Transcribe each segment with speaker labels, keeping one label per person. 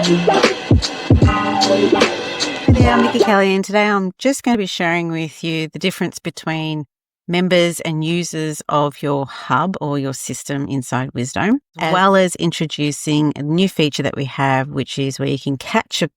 Speaker 1: Hi there, I'm Nikki Kelly, and today I'm just going to be sharing with you the difference between members and users of your hub or your system inside Wisdome, as well as introducing a new feature that we have, which is where you can capture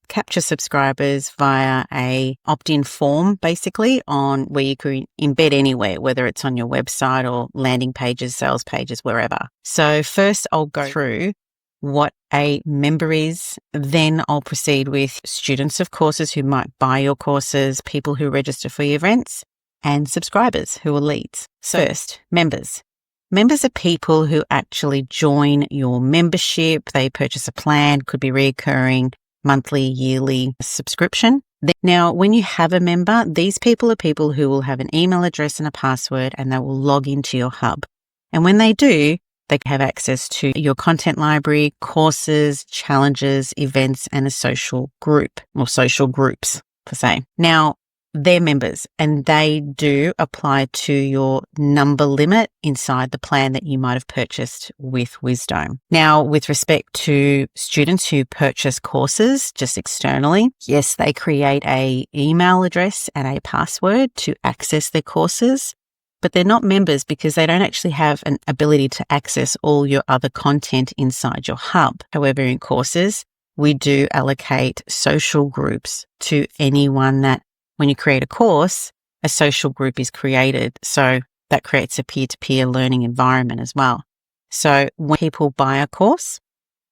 Speaker 1: subscribers via a opt-in form, basically, on where you can embed anywhere, whether it's on your website or landing pages, sales pages, wherever. So first I'll go through what a member is, then I'll proceed with students of courses who might buy your courses, people who register for your events, and subscribers who are leads. So first, members. Members are people who actually join your membership. They purchase a plan, could be recurring, monthly, yearly subscription. Now, when you have a member, these people are people who will have an email address and a password, and they will log into your hub. And when they do, they have access to your content library, courses, challenges, events, and a social group or social groups, per se. Now, they're members and they do apply to your number limit inside the plan that you might have purchased with Wisdome. Now, with respect to students who purchase courses just externally, yes, they create an email address and a password to access their courses, but they're not members because they don't actually have an ability to access all your other content inside your hub. However, in courses, we do allocate social groups to anyone that when you create a course, a social group is created. So that creates a peer-to-peer learning environment as well. So when people buy a course,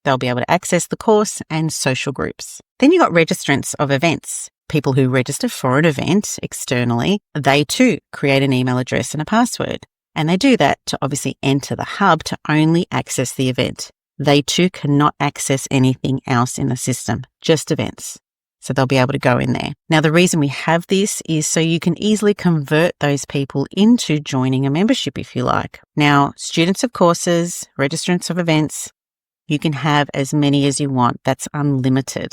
Speaker 1: they'll be able to access the course and social groups. Then you've got registrants of events. People who register for an event externally, they too create an email address and a password. And they do that to obviously enter the hub to only access the event. They too cannot access anything else in the system, just events. So they'll be able to go in there. Now, the reason we have this is so you can easily convert those people into joining a membership if you like. Now, students of courses, registrants of events, you can have as many as you want. That's unlimited.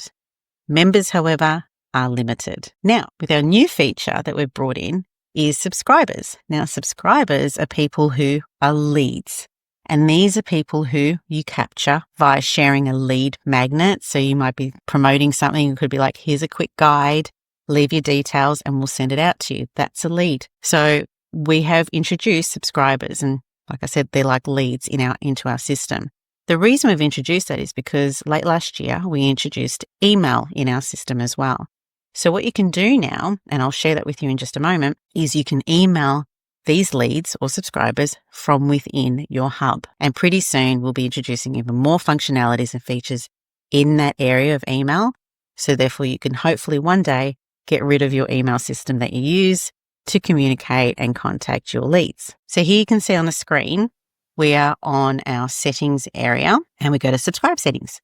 Speaker 1: Members, however, are limited. Now, with our new feature that we've brought in is subscribers. Now, subscribers are people who are leads. And these are people who you capture via sharing a lead magnet. So you might be promoting something. It could be like, here's a quick guide, leave your details and we'll send it out to you. That's a lead. So we have introduced subscribers. And like I said, they're like leads into our system. The reason we've introduced that is because late last year, we introduced email in our system as well. So what you can do now, and I'll share that with you in just a moment, is you can email these leads or subscribers from within your hub. And pretty soon we'll be introducing even more functionalities and features in that area of email. So therefore you can hopefully one day get rid of your email system that you use to communicate and contact your leads. So here you can see on the screen, we are on our settings area and we go to subscribe settings.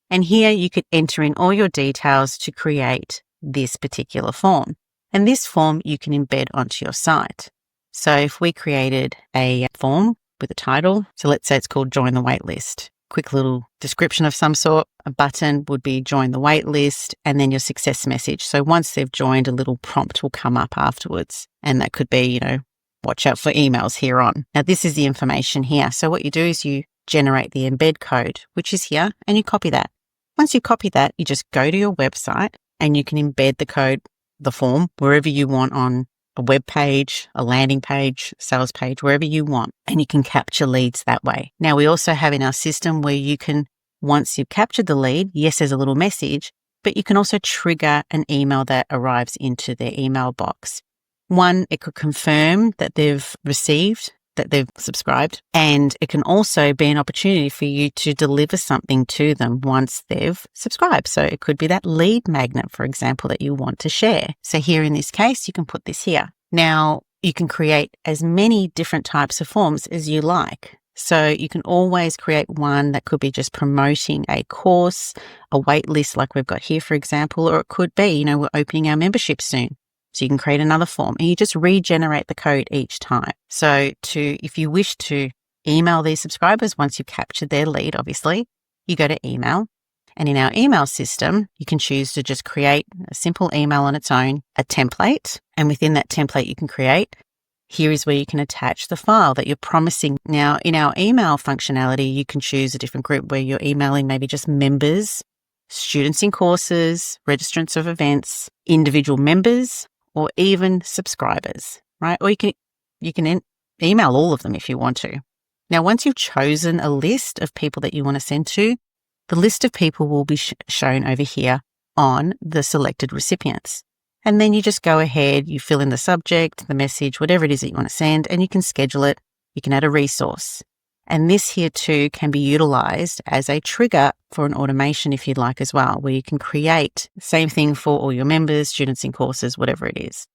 Speaker 1: And here you could enter in all your details to create this particular form. And this form you can embed onto your site. So if we created a form with a title, so let's say it's called Join the Waitlist, quick little description of some sort, a button would be Join the Waitlist, and then your success message. So once they've joined, a little prompt will come up afterwards. And that could be, watch out for emails here on. Now this is the information here. So what you do is you generate the embed code, which is here, and you copy that. Once you copy that, you just go to your website and you can embed the code, the form, wherever you want on a web page, a landing page, sales page, wherever you want, and you can capture leads that way. Now, we also have in our system where you can, once you've captured the lead, yes, there's a little message, but you can also trigger an email that arrives into their email box. One, it could confirm that they've received, that they've subscribed, and it can also be an opportunity for you to deliver something to them once they've subscribed. So it could be that lead magnet, for example, that you want to share. So here in this case, you can put this here. Now, you can create as many different types of forms as you like. So you can always create one that could be just promoting a course, a wait list like we've got here, for example, or it could be, we're opening our membership soon. So you can create another form and you just regenerate the code each time. So if you wish to email these subscribers, once you've captured their lead, obviously, you go to email. And in our email system, you can choose to just create a simple email on its own, a template. And within that template, you can create, here is where you can attach the file that you're promising. Now, in our email functionality, you can choose a different group where you're emailing maybe just members students in courses, registrants of events, individual members, or even subscribers, right? Or you can email all of them if you want to. Now, once you've chosen a list of people that you want to send to, the list of people will be shown over here on the selected recipients. And then you just go ahead, you fill in the subject, the message, whatever it is that you want to send, and you can schedule it. You can add a resource. And this here too can be utilized as a trigger for an automation if you'd like as well, where you can create the same thing for all your members, students in courses, whatever it is.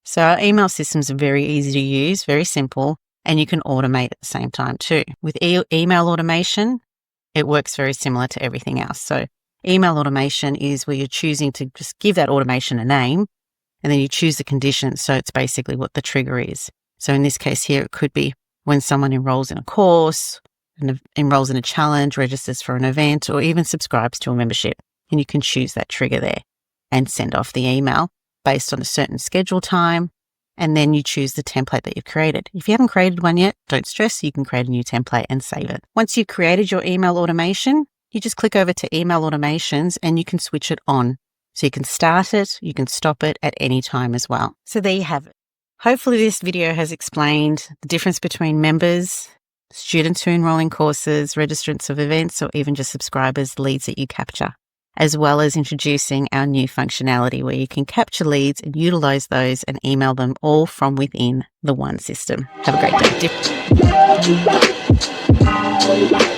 Speaker 1: So our email systems are very easy to use, very simple, and you can automate at the same time too. With email automation, it works very similar to everything else. So email automation is where you're choosing to just give that automation a name, and then you choose the conditions. So it's basically what the trigger is. So in this case here, it could be when someone enrolls in a course, enrolls in a challenge, registers for an event, or even subscribes to a membership. And you can choose that trigger there and send off the email based on a certain schedule time. And then you choose the template that you've created. If you haven't created one yet, don't stress. You can create a new template and save it. Once you've created your email automation, you just click over to email automations and you can switch it on. So you can start it, you can stop it at any time as well. So there you have it. Hopefully this video has explained the difference between members, students who enroll in courses, registrants of events, or even just subscribers, leads that you capture, as well as introducing our new functionality where you can capture leads and utilize those and email them all from within the one system. Have a great day.